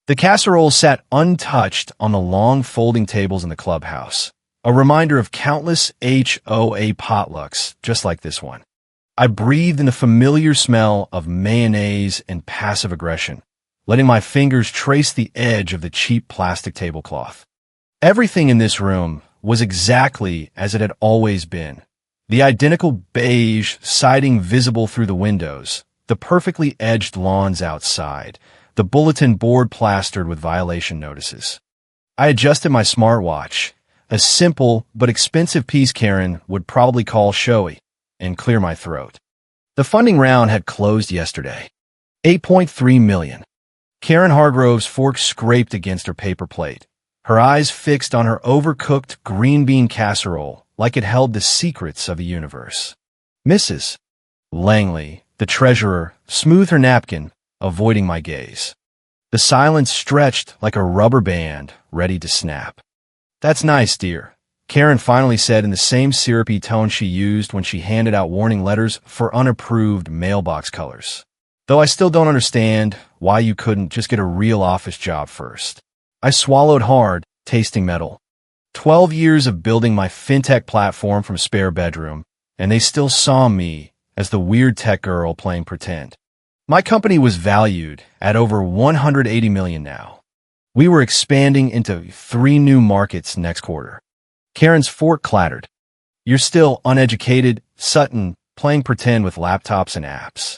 The casserole sat untouched on the long folding tables in the clubhouse, a reminder of countless HOA potlucks just like this one. I breathed in the familiar smell of mayonnaise and passive aggression, letting my fingers trace the edge of the cheap plastic tablecloth. Everything in this room was exactly as it had always been. The identical beige siding visible through the windows, the perfectly edged lawns outside, the bulletin board plastered with violation notices. I adjusted my smartwatch, a simple but expensive piece Karen would probably call showy, and clear my throat. The funding round had closed yesterday. $8.3 million. Karen Hargrove's fork scraped against her paper plate, her eyes fixed on her overcooked green bean casserole like it held the secrets of the universe. Mrs. Langley, the treasurer, smoothed her napkin, avoiding my gaze. The silence stretched like a rubber band, ready to snap. "That's nice, dear," Karen finally said in the same syrupy tone she used when she handed out warning letters for unapproved mailbox colors. "Though I still don't understand why you couldn't just get a real office job first." I swallowed hard, tasting metal. 12 years of building my fintech platform from a spare bedroom, and they still saw me as the weird tech girl playing pretend. My company was valued at over $180 million now. We were expanding into 3 new markets next quarter. Karen's fork clattered. "You're still uneducated, Sutton, playing pretend with laptops and apps.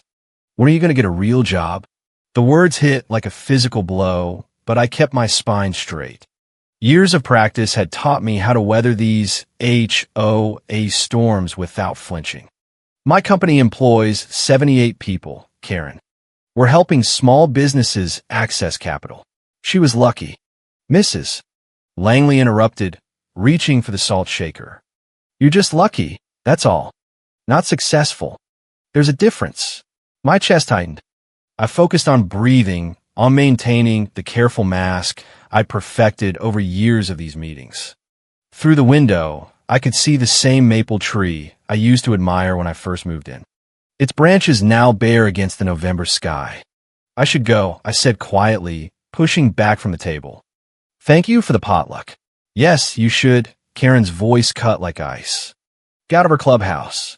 When are you going to get a real job?" The words hit like a physical blow, but I kept my spine straight. Years of practice had taught me how to weather these HOA storms without flinching. "My company employs 78 people, Karen. We're helping small businesses access capital." She was lucky. Mrs. Langley interrupted, reaching for the salt shaker. "You're just lucky, that's all. Not successful. There's a difference." My chest tightened. I focused on breathing, on maintaining the careful mask I perfected over years of these meetings. Through the window, I could see the same maple tree I used to admire when I first moved in. Its branches now bare against the November sky. "I should go," I said quietly, pushing back from the table. "Thank you for the potluck." "Yes, you should," Karen's voice cut like ice. "Get out of her clubhouse.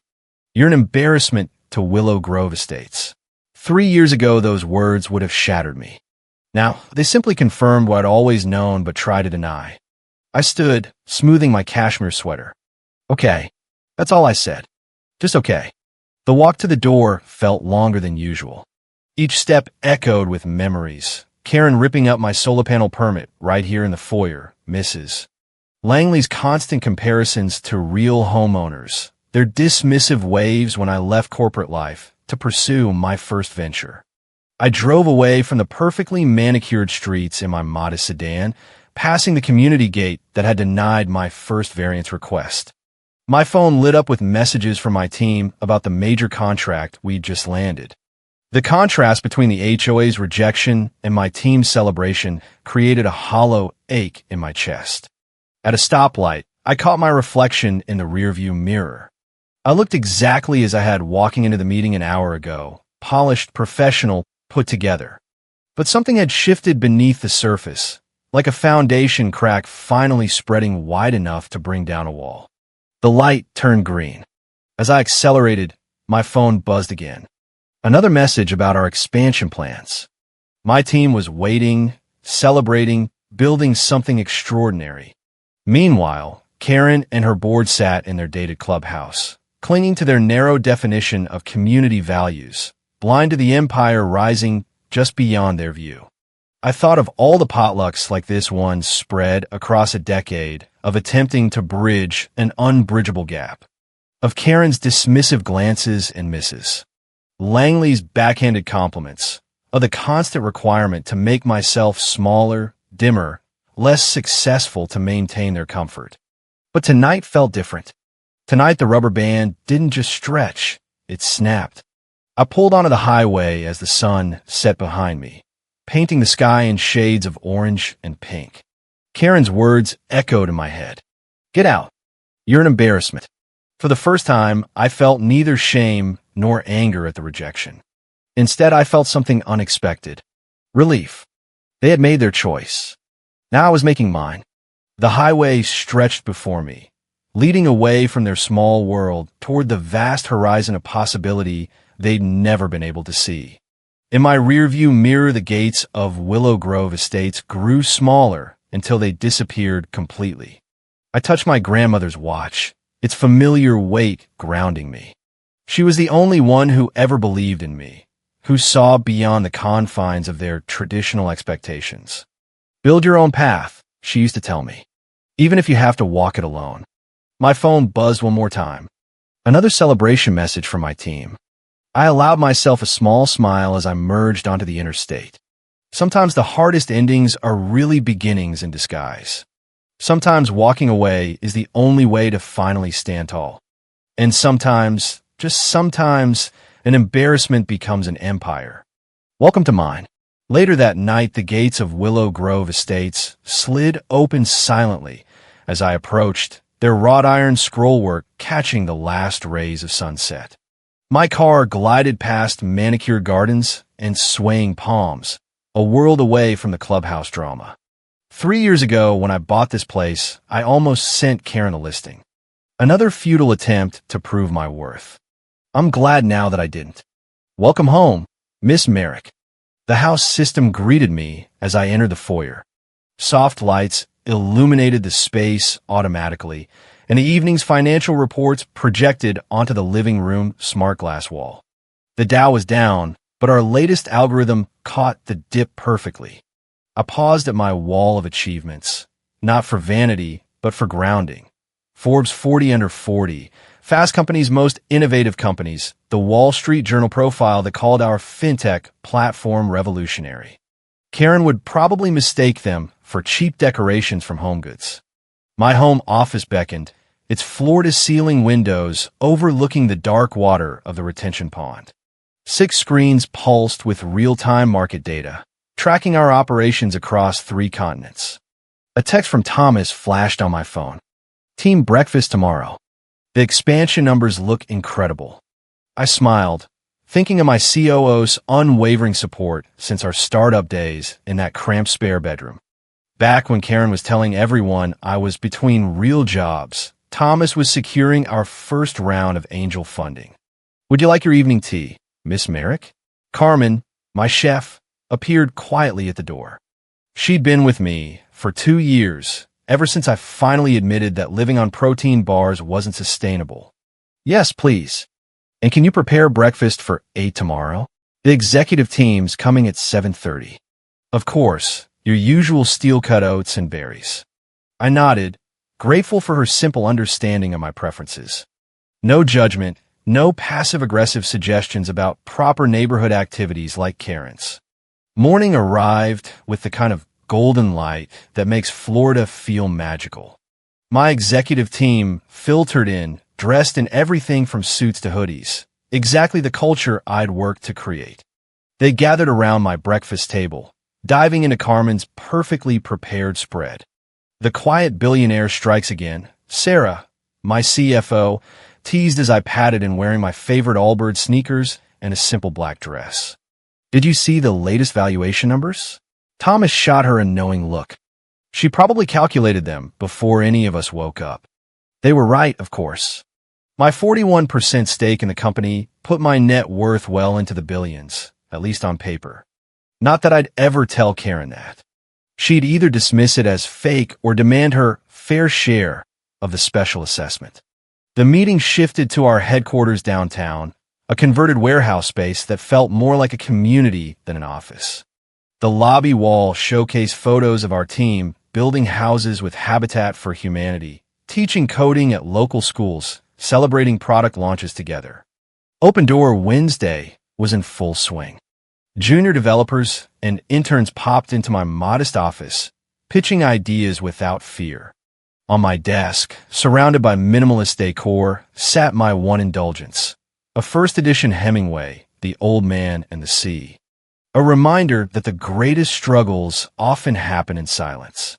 You're an embarrassment to Willow Grove Estates." 3 years ago, those words would have shattered me. Now, they simply confirmed what I'd always known but tried to deny. I stood, smoothing my cashmere sweater. "Okay." That's all I said. "Just okay." The walk to the door felt longer than usual. Each step echoed with memories. Karen ripping up my solar panel permit right here in the foyer, Mrs. Langley's constant comparisons to real homeowners, their dismissive waves when I left corporate life to pursue my first venture. I drove away from the perfectly manicured streets in my modest sedan, passing the community gate that had denied my first variance request. My phone lit up with messages from my team about the major contract we'd just landed. The contrast between the HOA's rejection and my team's celebration created a hollow ache in my chest. At a stoplight, I caught my reflection in the rearview mirror. I looked exactly as I had walking into the meeting an hour ago, polished, professional, put together. But something had shifted beneath the surface, like a foundation crack finally spreading wide enough to bring down a wall. The light turned green. As I accelerated, my phone buzzed again. Another message about our expansion plans. My team was waiting, celebrating, building something extraordinary. Meanwhile, Karen and her board sat in their dated clubhouse, clinging to their narrow definition of community values, blind to the empire rising just beyond their view. I thought of all the potlucks like this one spread across a decade of attempting to bridge an unbridgeable gap, of Karen's dismissive glances and misses, Langley's backhanded compliments, of the constant requirement to make myself smaller, dimmer, less successful to maintain their comfort. But tonight felt different. Tonight the rubber band didn't just stretch, it snapped. I pulled onto the highway as the sun set behind me, painting the sky in shades of orange and pink. Karen's words echoed in my head. "Get out. You're an embarrassment." For the first time, I felt neither shame nor anger at the rejection. Instead, I felt something unexpected. Relief. They had made their choice. Now I was making mine. The highway stretched before me, leading away from their small world toward the vast horizon of possibility they'd never been able to see. In my rearview mirror, the gates of Willow Grove Estates grew smaller until they disappeared completely. I touched my grandmother's watch, its familiar weight grounding me. She was the only one who ever believed in me, who saw beyond the confines of their traditional expectations. Build your own path, she used to tell me, even if you have to walk it alone. My phone buzzed one more time. Another celebration message from my team. I allowed myself a small smile as I merged onto the interstate. Sometimes the hardest endings are really beginnings in disguise. Sometimes walking away is the only way to finally stand tall. And sometimes, just sometimes, an embarrassment becomes an empire. Welcome to mine. Later that night, the gates of Willow Grove Estates slid open silently as I approached, their wrought iron scrollwork catching the last rays of sunset. My car glided past manicured gardens and swaying palms, a world away from the clubhouse drama. 3 years ago, when I bought this place, I almost sent Karen a listing. Another futile attempt to prove my worth. I'm glad now that I didn't. Welcome home, Miss Merrick. The house system greeted me as I entered the foyer. Soft lights illuminated the space automatically, and the evening's financial reports projected onto the living room smart glass wall. The Dow was down, but our latest algorithm caught the dip perfectly. I paused at my wall of achievements, not for vanity, but for grounding. Forbes 40 under 40, Fast Company's most innovative companies, the Wall Street Journal profile that called our fintech platform revolutionary. Karen would probably mistake them for cheap decorations from HomeGoods. My home office beckoned, its floor-to-ceiling windows overlooking the dark water of the retention pond. 6 screens pulsed with real-time market data, tracking our operations across 3 continents. A text from Thomas flashed on my phone. Team breakfast tomorrow. The expansion numbers look incredible. I smiled, thinking of my COO's unwavering support since our startup days in that cramped spare bedroom. Back when Karen was telling everyone I was between real jobs, Thomas was securing our first round of angel funding. Would you like your evening tea, Miss Merrick? Carmen, my chef, appeared quietly at the door. She'd been with me for 2 years, ever since I finally admitted that living on protein bars wasn't sustainable. Yes, please. And can you prepare breakfast for 8 tomorrow? The executive team's coming at 7:30. Of course, your usual steel-cut oats and berries. I nodded, grateful for her simple understanding of my preferences. No judgment, no passive-aggressive suggestions about proper neighborhood activities like Karen's. Morning arrived with the kind of golden light that makes Florida feel magical. My executive team filtered in, dressed in everything from suits to hoodies, exactly the culture I'd worked to create. They gathered around my breakfast table, diving into Carmen's perfectly prepared spread. The quiet billionaire strikes again. Sarah, my CFO, teased as I patted in wearing my favorite Allbirds sneakers and a simple black dress. Did you see the latest valuation numbers? Thomas shot her a knowing look. She probably calculated them before any of us woke up. They were right, of course. My 41% stake in the company put my net worth well into the billions, at least on paper. Not that I'd ever tell Karen that. She'd either dismiss it as fake or demand her fair share of the special assessment. The meeting shifted to our headquarters downtown, a converted warehouse space that felt more like a community than an office. The lobby wall showcased photos of our team building houses with Habitat for Humanity, teaching coding at local schools, celebrating product launches together. Open Door Wednesday was in full swing. Junior developers and interns popped into my modest office, pitching ideas without fear. On my desk, surrounded by minimalist decor, sat my one indulgence, a first edition Hemingway, The Old Man and the Sea. A reminder that the greatest struggles often happen in silence.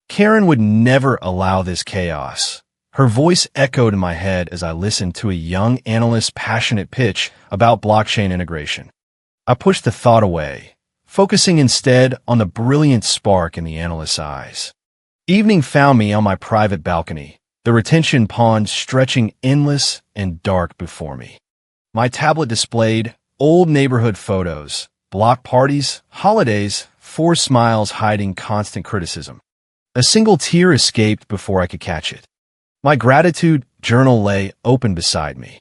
Karen would never allow this chaos. Her voice echoed in my head as I listened to a young analyst's passionate pitch about blockchain integration. I pushed the thought away, focusing instead on the brilliant spark in the analyst's eyes. Evening found me on my private balcony, the retention pond stretching endless and dark before me. My tablet displayed old neighborhood photos, block parties, holidays, forced smiles hiding constant criticism. A single tear escaped before I could catch it. My gratitude journal lay open beside me.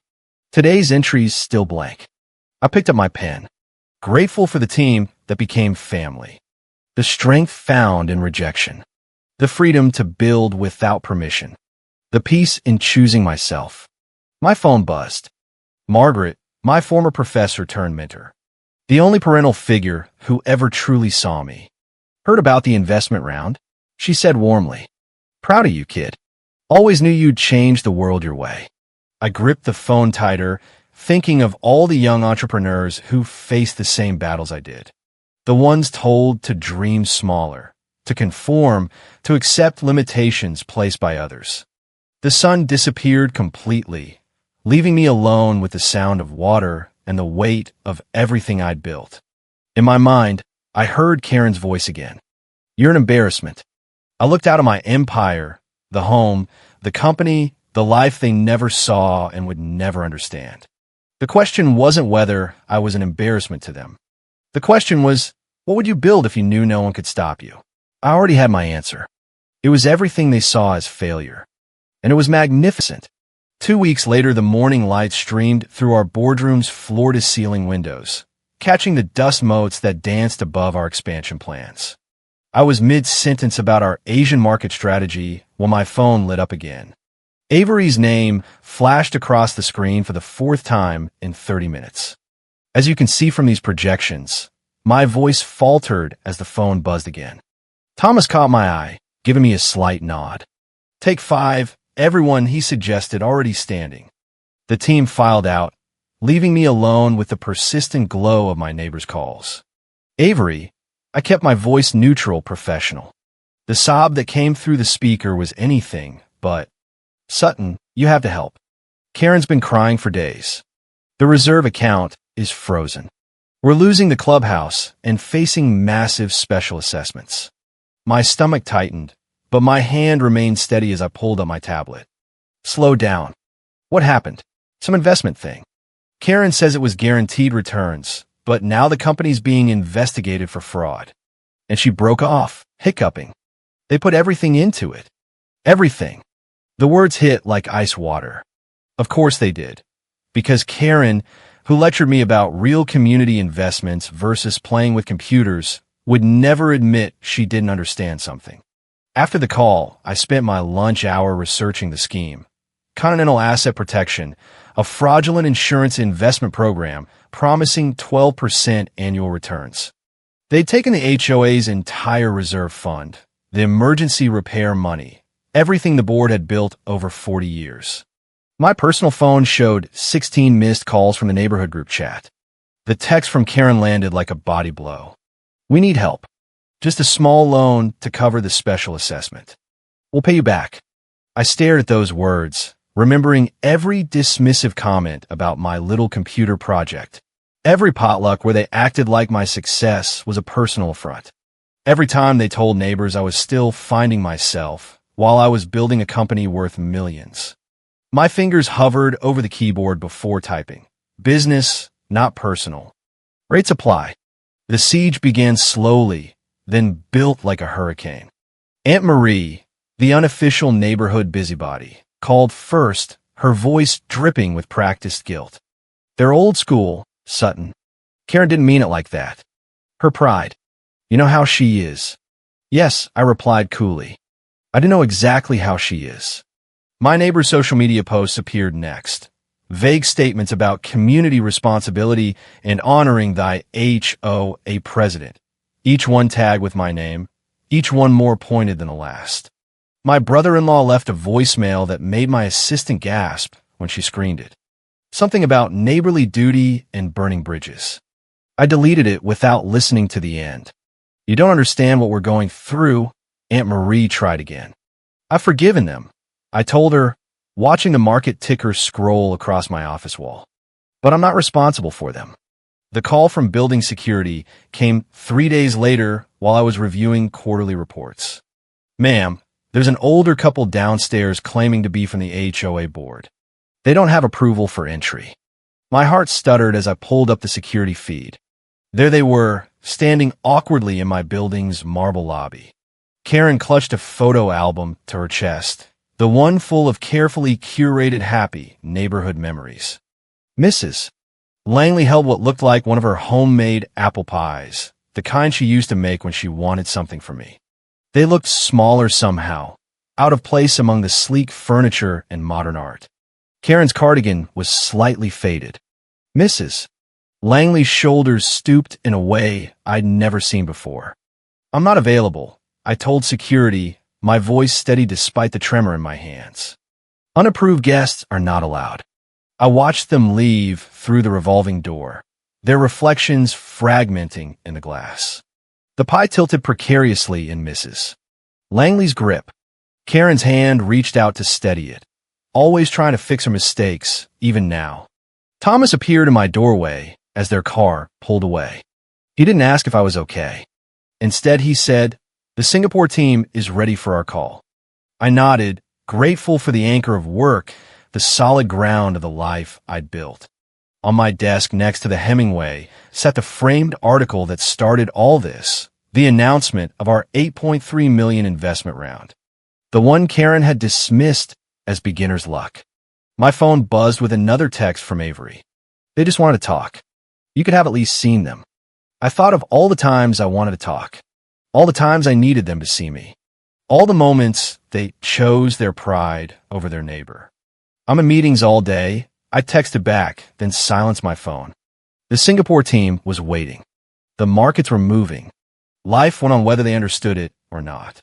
Today's entries still blank. I picked up my pen, grateful for the team that became family. The strength found in rejection. The freedom to build without permission. The peace in choosing myself. My phone buzzed. Margaret, my former professor turned mentor. The only parental figure who ever truly saw me. Heard about the investment round? She said warmly. Proud of you, kid. Always knew you'd change the world your way. I gripped the phone tighter, thinking of all the young entrepreneurs who faced the same battles I did. The ones told to dream smaller, to conform, to accept limitations placed by others. The sun disappeared completely, leaving me alone with the sound of water and the weight of everything I'd built. In my mind, I heard Karen's voice again. You're an embarrassment. I looked out at my empire, the home, the company, the life they never saw and would never understand. The question wasn't whether I was an embarrassment to them. The question was, what would you build if you knew no one could stop you? I already had my answer. It was everything they saw as failure. And it was magnificent. 2 weeks later, the morning light streamed through our boardroom's floor-to-ceiling windows, catching the dust motes that danced above our expansion plans. I was mid-sentence about our Asian market strategy when my phone lit up again. Avery's name flashed across the screen for the fourth time in 30 minutes. As you can see from these projections, my voice faltered as the phone buzzed again. Thomas caught my eye, giving me a slight nod. Take 5, everyone, he suggested, already standing. The team filed out, leaving me alone with the persistent glow of my neighbors' calls. Avery, I kept my voice neutral, professional. The sob that came through the speaker was anything but, Sutton, you have to help. Karen's been crying for days. The reserve account is frozen. We're losing the clubhouse and facing massive special assessments. My stomach tightened, but my hand remained steady as I pulled up my tablet. Slow down. What happened? Some investment thing. Karen says it was guaranteed returns, but now the company's being investigated for fraud. And she broke off, hiccuping. They put everything into it. Everything. The words hit like ice water. Of course they did. Because Karen, who lectured me about real community investments versus playing with computers, would never admit she didn't understand something. After the call, I spent my lunch hour researching the scheme. Continental Asset Protection, a fraudulent insurance investment program promising 12% annual returns. They'd taken the HOA's entire reserve fund, the emergency repair money, everything the board had built over 40 years. My personal phone showed 16 missed calls from the neighborhood group chat. The text from Karen landed like a body blow. We need help. Just a small loan to cover the special assessment. We'll pay you back. I stared at those words, remembering every dismissive comment about my little computer project. Every potluck where they acted like my success was a personal affront. Every time they told neighbors I was still finding myself while I was building a company worth millions. My fingers hovered over the keyboard before typing. Business, not personal. Rates apply. The siege began slowly, then built like a hurricane. Aunt Marie, the unofficial neighborhood busybody, called first, her voice dripping with practiced guilt. They're old school, Sutton. Karen didn't mean it like that. Her pride. You know how she is. Yes, I replied coolly. I didn't know exactly how she is. My neighbor's social media posts appeared next. Vague statements about community responsibility and honoring thy HOA president. Each one tagged with my name, each one more pointed than the last. My brother-in-law left a voicemail that made my assistant gasp when she screened it. Something about neighborly duty and burning bridges. I deleted it without listening to the end. You don't understand what we're going through, Aunt Marie tried again. I've forgiven them, I told her, watching the market ticker scroll across my office wall. But I'm not responsible for them. The call from building security came 3 days later while I was reviewing quarterly reports. Ma'am, there's an older couple downstairs claiming to be from the HOA board. They don't have approval for entry. My heart stuttered as I pulled up the security feed. There they were, standing awkwardly in my building's marble lobby. Karen clutched a photo album to her chest, the one full of carefully curated happy neighborhood memories. Mrs. Langley held what looked like one of her homemade apple pies, the kind she used to make when she wanted something from me. They looked smaller somehow, out of place among the sleek furniture and modern art. Karen's cardigan was slightly faded. Mrs. Langley's shoulders stooped in a way I'd never seen before. I'm not available, I told security, my voice steady despite the tremor in my hands. Unapproved guests are not allowed. I watched them leave through the revolving door, their reflections fragmenting in the glass. The pie tilted precariously in Mrs. Langley's grip. Karen's hand reached out to steady it, always trying to fix her mistakes, even now. Thomas appeared in my doorway as their car pulled away. He didn't ask if I was okay. Instead, he said, "The Singapore team is ready for our call." I nodded, grateful for the anchor of work, the solid ground of the life I'd built. On my desk next to the Hemingway sat the framed article that started all this, the announcement of our $8.3 million investment round. The one Karen had dismissed as beginner's luck. My phone buzzed with another text from Avery. They just wanted to talk. You could have at least seen them. I thought of all the times I wanted to talk, all the times I needed them to see me, all the moments they chose their pride over their neighbor. I'm in meetings all day. I texted back, then silenced my phone. The Singapore team was waiting. The markets were moving. Life went on whether they understood it or not.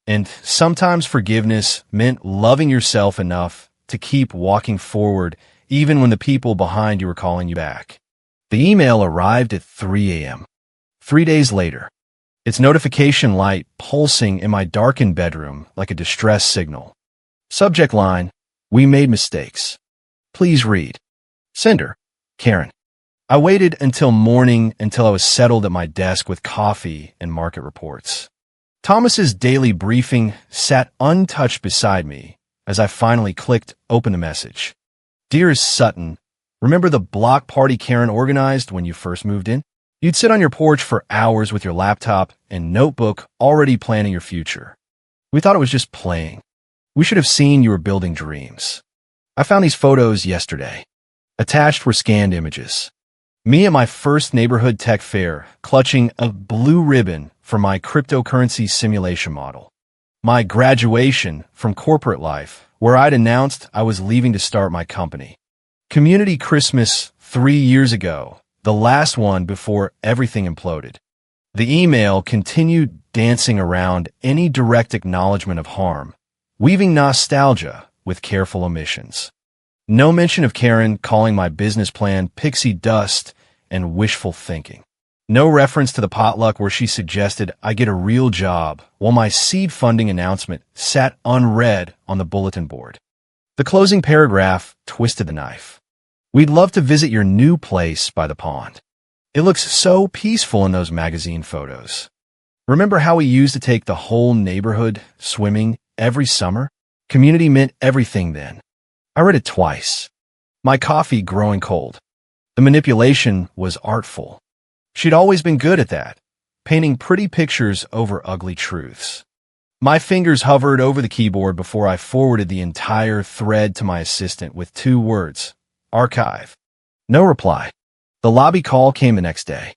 And sometimes forgiveness meant loving yourself enough to keep walking forward even when the people behind you were calling you back. The email arrived at 3 a.m. 3 days later, its notification light pulsing in my darkened bedroom like a distress signal. Subject line, "We made mistakes. Please read. Sender, Karen." I waited until morning until I was settled at my desk with coffee and market reports. Thomas's daily briefing sat untouched beside me as I finally clicked open the message. "Dearest Sutton, remember the block party Karen organized when you first moved in? You'd sit on your porch for hours with your laptop and notebook already planning your future. We thought it was just playing. We should have seen you were building dreams. I found these photos yesterday. Attached were scanned images. Me at my first neighborhood tech fair, clutching a blue ribbon for my cryptocurrency simulation model. My graduation from corporate life, where I'd announced I was leaving to start my company. Community Christmas 3 years ago, the last one before everything imploded. The email continued dancing around any direct acknowledgement of harm, weaving nostalgia with careful omissions. No mention of Karen calling my business plan pixie dust and wishful thinking. No reference to the potluck where she suggested I get a real job while my seed funding announcement sat unread on the bulletin board. The closing paragraph twisted the knife. "We'd love to visit your new place by the pond. It looks so peaceful in those magazine photos. Remember how we used to take the whole neighborhood swimming every summer? Community meant everything then." I read it twice, my coffee growing cold. The manipulation was artful. She'd always been good at that, painting pretty pictures over ugly truths. My fingers hovered over the keyboard before I forwarded the entire thread to my assistant with 2 words, "Archive." No reply. The lobby call came the next day.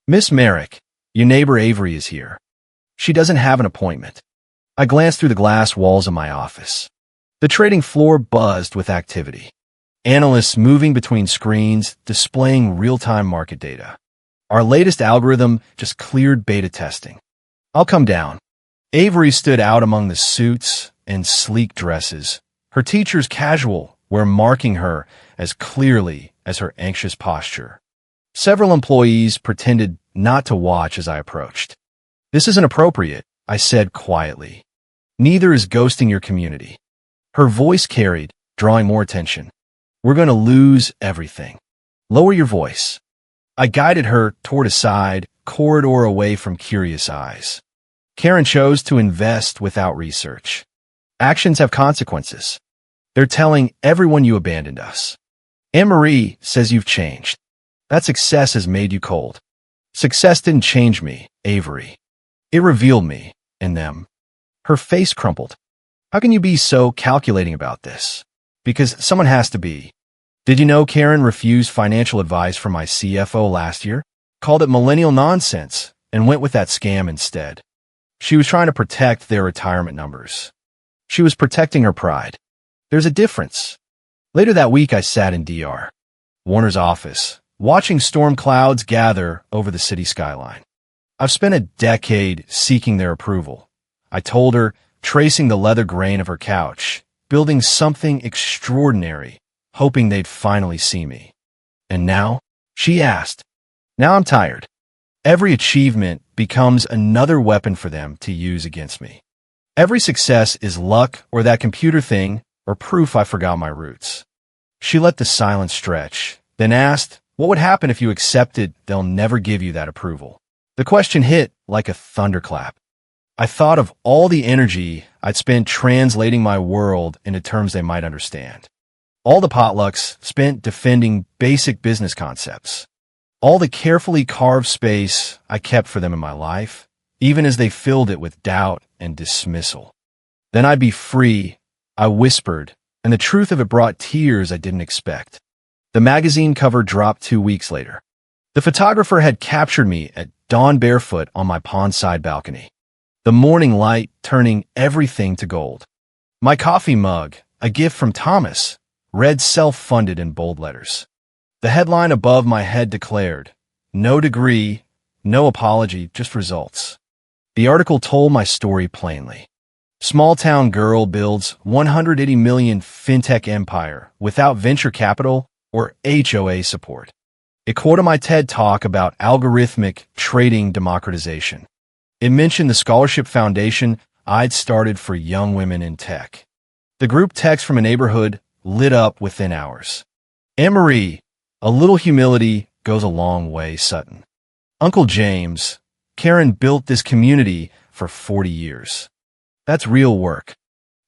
"Miss Merrick, your neighbor Avery is here. She doesn't have an appointment." I glanced through the glass walls of my office. The trading floor buzzed with activity. Analysts moving between screens, displaying real-time market data. Our latest algorithm just cleared beta testing. "I'll come down." Avery stood out among the suits and sleek dresses, her teacher's casual wear marking her as clearly as her anxious posture. Several employees pretended not to watch as I approached. "This isn't appropriate," I said quietly. "Neither is ghosting your community." Her voice carried, drawing more attention. "We're going to lose everything." "Lower your voice." I guided her toward a side corridor away from curious eyes. Karen chose to invest without research. Actions have consequences. They're telling everyone you abandoned us. Anne-Marie says you've changed. That success has made you cold. Success didn't change me, Avery. It revealed me, and them. Her face crumpled. How can you be so calculating about this? Because someone has to be. Did you know Karen refused financial advice from my CFO last year? Called it millennial nonsense, and went with that scam instead. She was trying to protect their retirement numbers. She was protecting her pride. There's a difference. Later that week, I sat in DR. Warner's office, watching storm clouds gather over the city skyline. I've spent a decade seeking their approval. I told her, tracing the leather grain of her couch, building something extraordinary, hoping they'd finally see me. And now, she asked. Now I'm tired. Every achievement becomes another weapon for them to use against me. Every success is luck or that computer thing or proof I forgot my roots. She let the silence stretch, then asked, what would happen if you accepted they'll never give you that approval? The question hit like a thunderclap. I thought of all the energy I'd spent translating my world into terms they might understand. All the potlucks spent defending basic business concepts. All the carefully carved space I kept for them in my life, even as they filled it with doubt and dismissal. Then I'd be free, I whispered, and the truth of it brought tears I didn't expect. The magazine cover dropped 2 weeks later. The photographer had captured me at dawn barefoot on my pondside balcony. The morning light turning everything to gold. My coffee mug, a gift from Thomas, read self-funded in bold letters. The headline above my head declared, no degree, no apology, just results. The article told my story plainly. Small-town girl builds $180 million fintech empire without venture capital or HOA support. It quoted my TED Talk about algorithmic trading democratization. It mentioned the scholarship foundation I'd started for young women in tech. The group text from a neighborhood lit up within hours. Anne-Marie, a little humility goes a long way, Sutton. Uncle James, Karen built this community for 40 years. That's real work.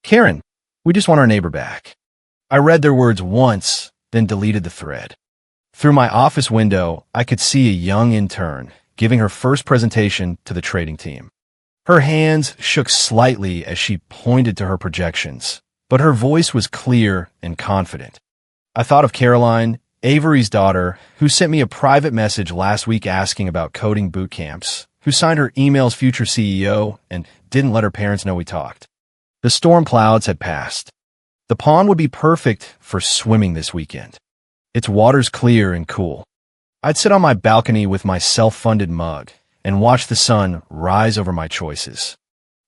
Karen, we just want our neighbor back. I read their words once, then deleted the thread. Through my office window, I could see a young intern giving her first presentation to the trading team. Her hands shook slightly as she pointed to her projections, but her voice was clear and confident. I thought of Caroline, Avery's daughter, who sent me a private message last week asking about coding boot camps, who signed her email's future CEO and didn't let her parents know we talked. The storm clouds had passed. The pond would be perfect for swimming this weekend. Its waters clear and cool. I'd sit on my balcony with my self-funded mug and watch the sun rise over my choices.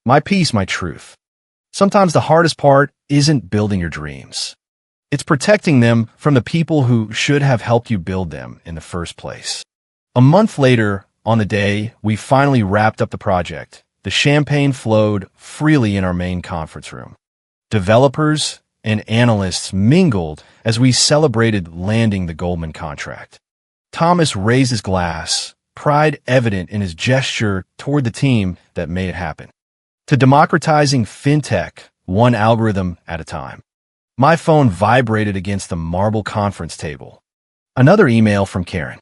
My peace, my truth. Sometimes the hardest part isn't building your dreams. It's protecting them from the people who should have helped you build them in the first place. A month later, on the day we finally wrapped up the project, the champagne flowed freely in our main conference room. Developers and analysts mingled as we celebrated landing the Goldman contract. Thomas raised his glass, pride evident in his gesture toward the team that made it happen. To democratizing fintech, one algorithm at a time. My phone vibrated against the marble conference table. Another email from Karen.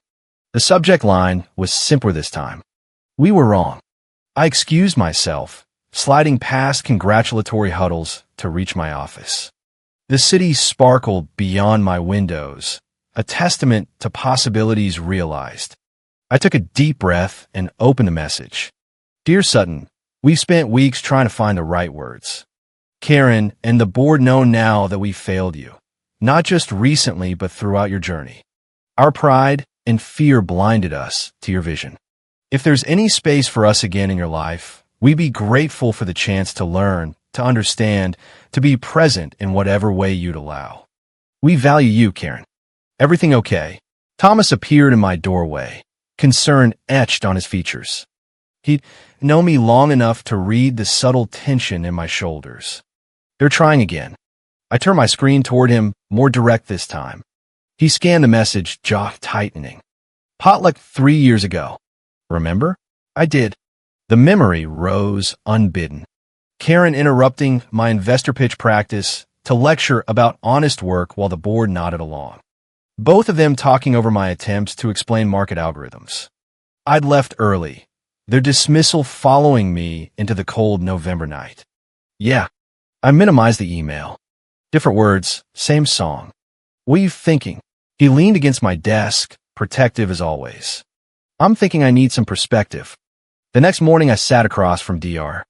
The subject line was simpler this time. We were wrong. I excused myself, sliding past congratulatory huddles to reach my office. The city sparkled beyond my windows, a testament to possibilities realized. I took a deep breath and opened the message. Dear Sutton, we've spent weeks trying to find the right words. Karen and the board know now that we failed you, not just recently but throughout your journey. Our pride and fear blinded us to your vision. If there's any space for us again in your life, we'd be grateful for the chance to learn, to understand, to be present in whatever way you'd allow. We value you, Karen. Everything okay? Thomas appeared in my doorway, concern etched on his features. He'd known me long enough to read the subtle tension in my shoulders. They're trying again. I turned my screen toward him, more direct this time. He scanned the message, jaw tightening. Potluck 3 years ago. Remember? I did. The memory rose unbidden. Karen interrupting my investor pitch practice to lecture about honest work while the board nodded along. Both of them talking over my attempts to explain market algorithms. I'd left early, their dismissal following me into the cold November night. Yeah, I minimized the email. Different words, same song. What are you thinking? He leaned against my desk, protective as always. I'm thinking I need some perspective. The next morning I sat across from Dr.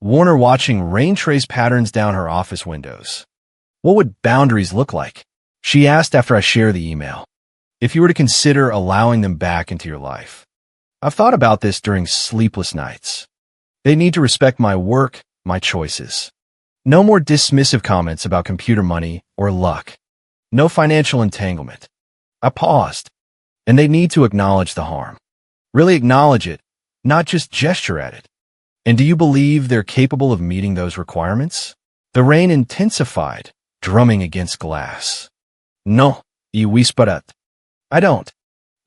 Warner watching rain trace patterns down her office windows. What would boundaries look like? She asked after I shared the email. If you were to consider allowing them back into your life. I've thought about this during sleepless nights. They need to respect my work, my choices. No more dismissive comments about computer money or luck. No financial entanglement. I paused. And they need to acknowledge the harm. Really acknowledge it, not just gesture at it. And do you believe they're capable of meeting those requirements? The rain intensified, drumming against glass. No, y whisperat. I don't.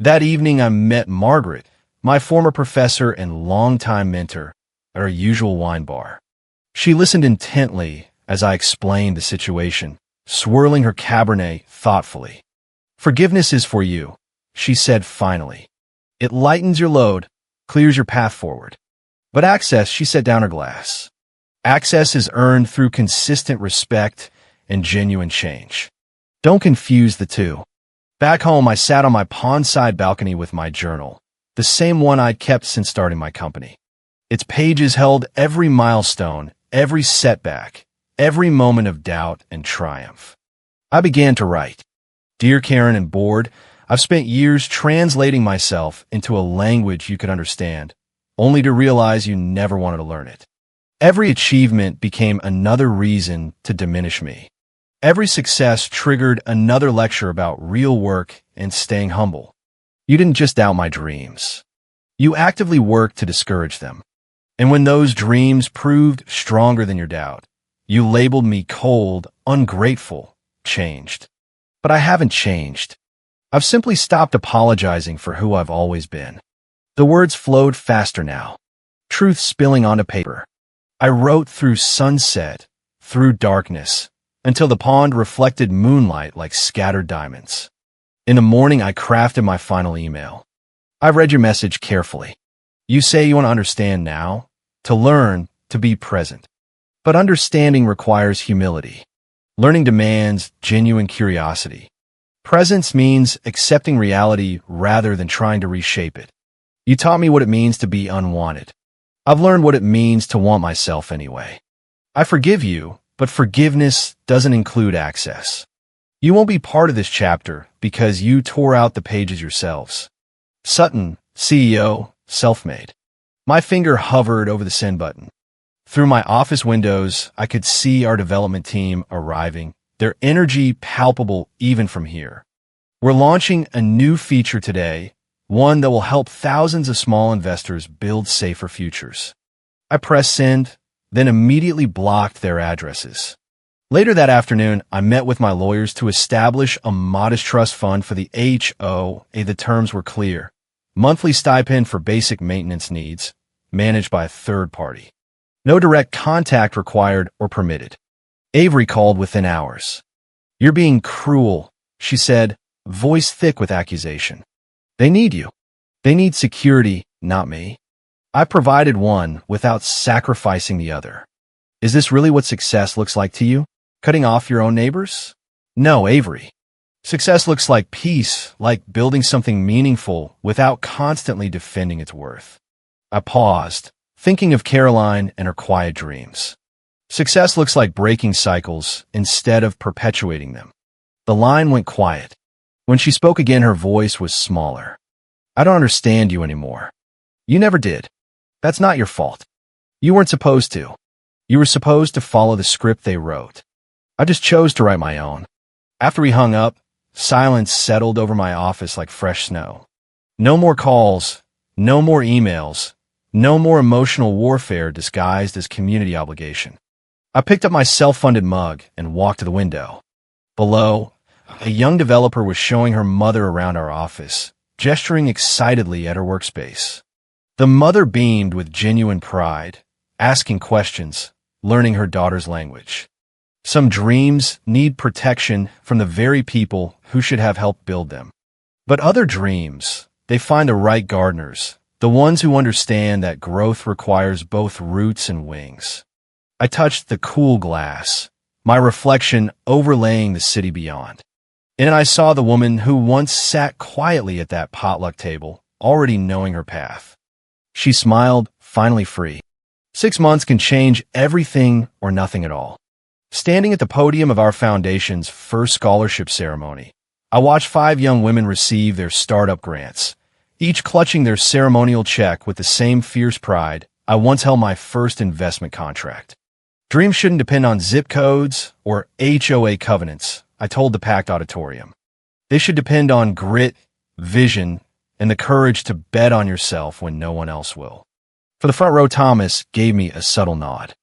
That evening I met Margaret, my former professor and longtime mentor, at our usual wine bar. She listened intently as I explained the situation, swirling her Cabernet thoughtfully. Forgiveness is for you, she said finally. It lightens your load, clears your path forward. But access, she set down her glass. Access is earned through consistent respect and genuine change. Don't confuse the two. Back home, I sat on my pondside balcony with my journal, the same one I'd kept since starting my company. Its pages held every milestone, every setback, every moment of doubt and triumph. I began to write. Dear Karen and board, I've spent years translating myself into a language you could understand, only to realize you never wanted to learn it. Every achievement became another reason to diminish me. Every success triggered another lecture about real work and staying humble. You didn't just doubt my dreams. You actively worked to discourage them. And when those dreams proved stronger than your doubt, you labeled me cold, ungrateful, changed. But I haven't changed. I've simply stopped apologizing for who I've always been. The words flowed faster now, truth spilling onto paper. I wrote through sunset, through darkness, until the pond reflected moonlight like scattered diamonds. In the morning, I crafted my final email. I read your message carefully. You say you want to understand now, to learn, to be present. But understanding requires humility. Learning demands genuine curiosity. Presence means accepting reality rather than trying to reshape it. You taught me what it means to be unwanted. I've learned what it means to want myself anyway. I forgive you, but forgiveness doesn't include access. You won't be part of this chapter because you tore out the pages yourselves. Sutton, CEO, self-made. My finger hovered over the send button. Through my office windows, I could see our development team arriving, their energy palpable even from here. We're launching a new feature today, one that will help thousands of small investors build safer futures. I pressed send, then immediately blocked their addresses. Later that afternoon, I met with my lawyers to establish a modest trust fund for the HOA. The terms were clear. Monthly stipend for basic maintenance needs, managed by a third party. No direct contact required or permitted. Avery called within hours. You're being cruel, she said, voice thick with accusation. They need you. They need security, not me. I provided one without sacrificing the other. Is this really what success looks like to you? Cutting off your own neighbors? No, Avery. Success looks like peace, like building something meaningful without constantly defending its worth. I paused, thinking of Caroline and her quiet dreams. Success looks like breaking cycles instead of perpetuating them. The line went quiet. When she spoke again, her voice was smaller. I don't understand you anymore. You never did. That's not your fault. You weren't supposed to. You were supposed to follow the script they wrote. I just chose to write my own. After we hung up, silence settled over my office like fresh snow. No more calls, no more emails, no more emotional warfare disguised as community obligation. I picked up my self-funded mug and walked to the window. Below, a young developer was showing her mother around our office, gesturing excitedly at her workspace. The mother beamed with genuine pride, asking questions, learning her daughter's language. Some dreams need protection from the very people who should have helped build them. But other dreams, they find the right gardeners, the ones who understand that growth requires both roots and wings. I touched the cool glass, my reflection overlaying the city beyond. And I saw the woman who once sat quietly at that potluck table, already knowing her path. She smiled, finally free. 6 months can change everything or nothing at all. Standing at the podium of our foundation's first scholarship ceremony, I watched 5 young women receive their startup grants, each clutching their ceremonial check with the same fierce pride I once held my first investment contract. Dreams shouldn't depend on zip codes or HOA covenants, I told the packed auditorium. They should depend on grit, vision, and the courage to bet on yourself when no one else will. For the front row, Thomas gave me a subtle nod.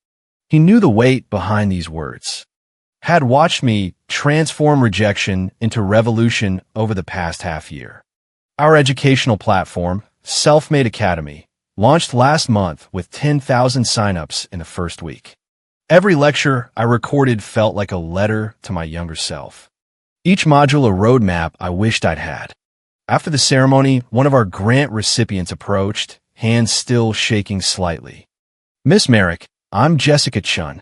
He knew the weight behind these words, had watched me transform rejection into revolution over the past half year. Our educational platform, Self-Made Academy, launched last month with 10,000 signups in the first week. Every lecture I recorded felt like a letter to my younger self. Each module a roadmap I wished I'd had. After the ceremony, one of our grant recipients approached, hands still shaking slightly. "Miss Merrick, I'm Jessica Chun.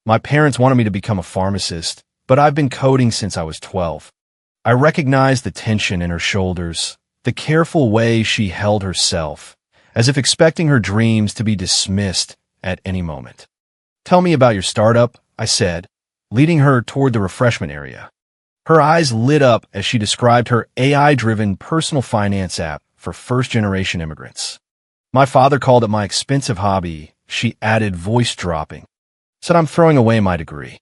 My parents wanted me to become a pharmacist, but I've been coding since I was 12. I recognized the tension in her shoulders, the careful way she held herself, as if expecting her dreams to be dismissed at any moment. "Tell me about your startup," I said, leading her toward the refreshment area. Her eyes lit up as she described her AI-driven personal finance app for first-generation immigrants. "My father called it my expensive hobby," she added, voice dropping. "Said I'm throwing away my degree.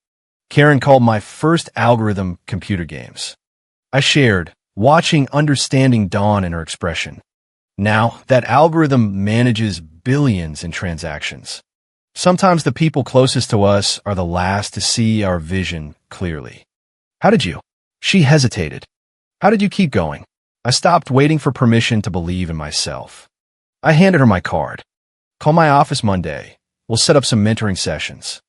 Karen called my first algorithm computer games." I shared, watching understanding dawn in her expression. "Now, that algorithm manages billions in transactions. Sometimes the people closest to us are the last to see our vision clearly." "How did you?" She hesitated. "How did you keep going?" I stopped waiting for permission to believe in myself. I handed her my card. "Call my office Monday. We'll set up some mentoring sessions."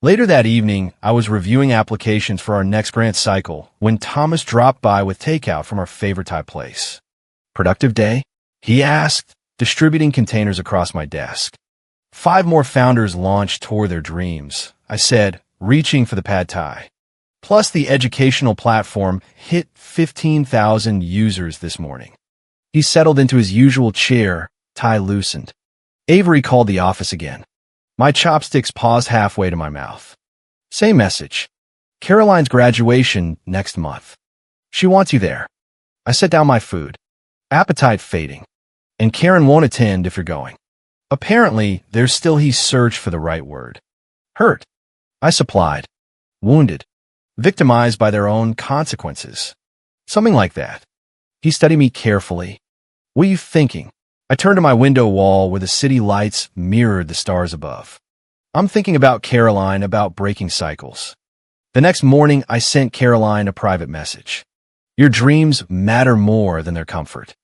Later that evening, I was reviewing applications for our next grant cycle when Thomas dropped by with takeout from our favorite Thai place. "Productive day?" he asked, distributing containers across my desk. 5 more founders launched toward their dreams, I said, reaching for the pad thai. Plus, the educational platform hit 15,000 users this morning. He settled into his usual chair, tie loosened. Avery called the office again. My chopsticks paused halfway to my mouth. Same message. "Caroline's graduation next month. She wants you there." I set down my food, appetite fading. "And Karen won't attend if you're going." Apparently, there's still he searched for the right word. "Hurt," I supplied. "Wounded. Victimized by their own consequences." Something like that. He studied me carefully. "What are you thinking?" I turned to my window wall where the city lights mirrored the stars above. "I'm thinking about Caroline, about breaking cycles." The next morning, I sent Caroline a private message. "Your dreams matter more than their comfort.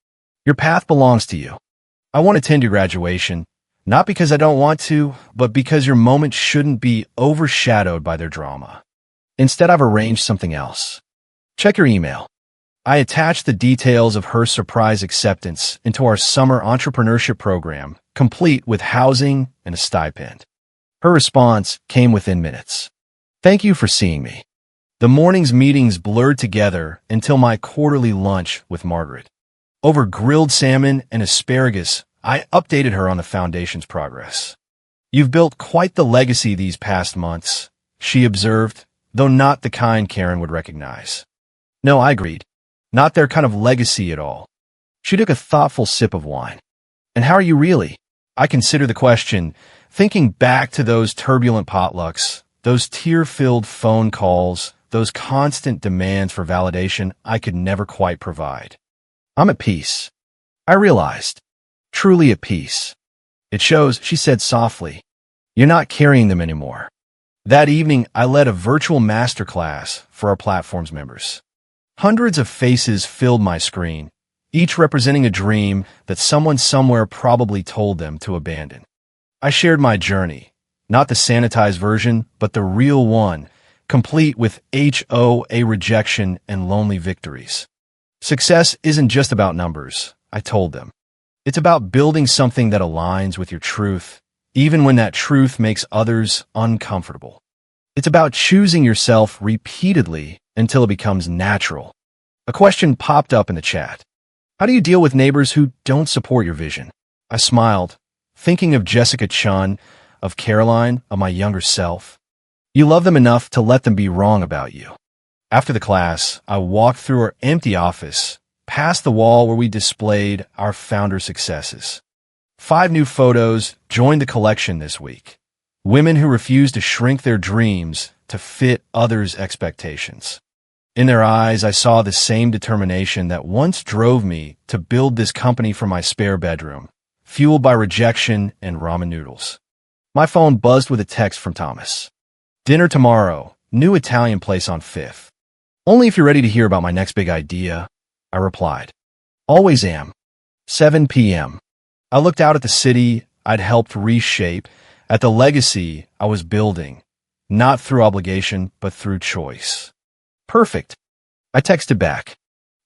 Your path belongs to you. I want to attend your graduation, not because I don't want to, but because your moment shouldn't be overshadowed by their drama. Instead, I've arranged something else. Check your email." I attached the details of her surprise acceptance into our summer entrepreneurship program, complete with housing and a stipend. Her response came within minutes. "Thank you for seeing me." The morning's meetings blurred together until my quarterly lunch with Margaret. Over grilled salmon and asparagus, I updated her on the foundation's progress. "You've built quite the legacy these past months," she observed, though not the kind Karen would recognize. "No," I agreed. "Not their kind of legacy at all." She took a thoughtful sip of wine. "And how are you really?" I considered the question, thinking back to those turbulent potlucks, those tear-filled phone calls, those constant demands for validation I could never quite provide. "I'm at peace," I realized. "Truly at peace." "It shows," she said softly. "You're not carrying them anymore." That evening, I led a virtual masterclass for our platform's members. Hundreds of faces filled my screen, each representing a dream that someone somewhere probably told them to abandon. I shared my journey, not the sanitized version, but the real one, complete with HOA rejection and lonely victories. Success isn't just about numbers, I told them. It's about building something that aligns with your truth, even when that truth makes others uncomfortable. It's about choosing yourself repeatedly until it becomes natural. A question popped up in the chat. How do you deal with neighbors who don't support your vision? I smiled, thinking of Jessica Chun, of Caroline, of my younger self. You love them enough to let them be wrong about you. After the class, I walked through our empty office, past the wall where we displayed our founder successes. 5 new photos joined the collection this week. Women who refused to shrink their dreams to fit others' expectations. In their eyes, I saw the same determination that once drove me to build this company from my spare bedroom, fueled by rejection and ramen noodles. My phone buzzed with a text from Thomas. Dinner tomorrow, new Italian place on 5th. Only if you're ready to hear about my next big idea, I replied. Always am. 7 p.m. I looked out at the city I'd helped reshape, at the legacy I was building, not through obligation, but through choice. Perfect. I texted back.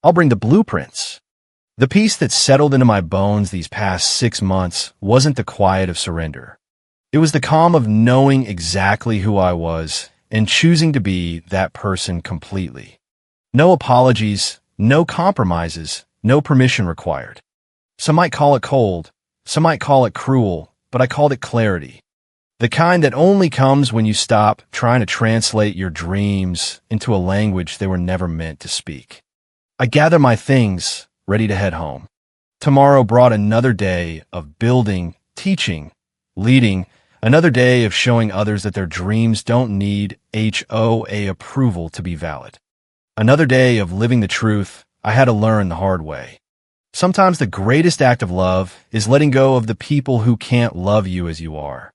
I'll bring the blueprints. The peace that settled into my bones these past 6 months wasn't the quiet of surrender. It was the calm of knowing exactly who I was and choosing to be that person completely. No apologies, no compromises, no permission required. Some might call it cold, some might call it cruel, but I called it clarity. The kind that only comes when you stop trying to translate your dreams into a language they were never meant to speak. I gathered my things, ready to head home. Tomorrow brought another day of building, teaching, leading, another day of showing others that their dreams don't need HOA approval to be valid. Another day of living the truth I had to learn the hard way. Sometimes the greatest act of love is letting go of the people who can't love you as you are.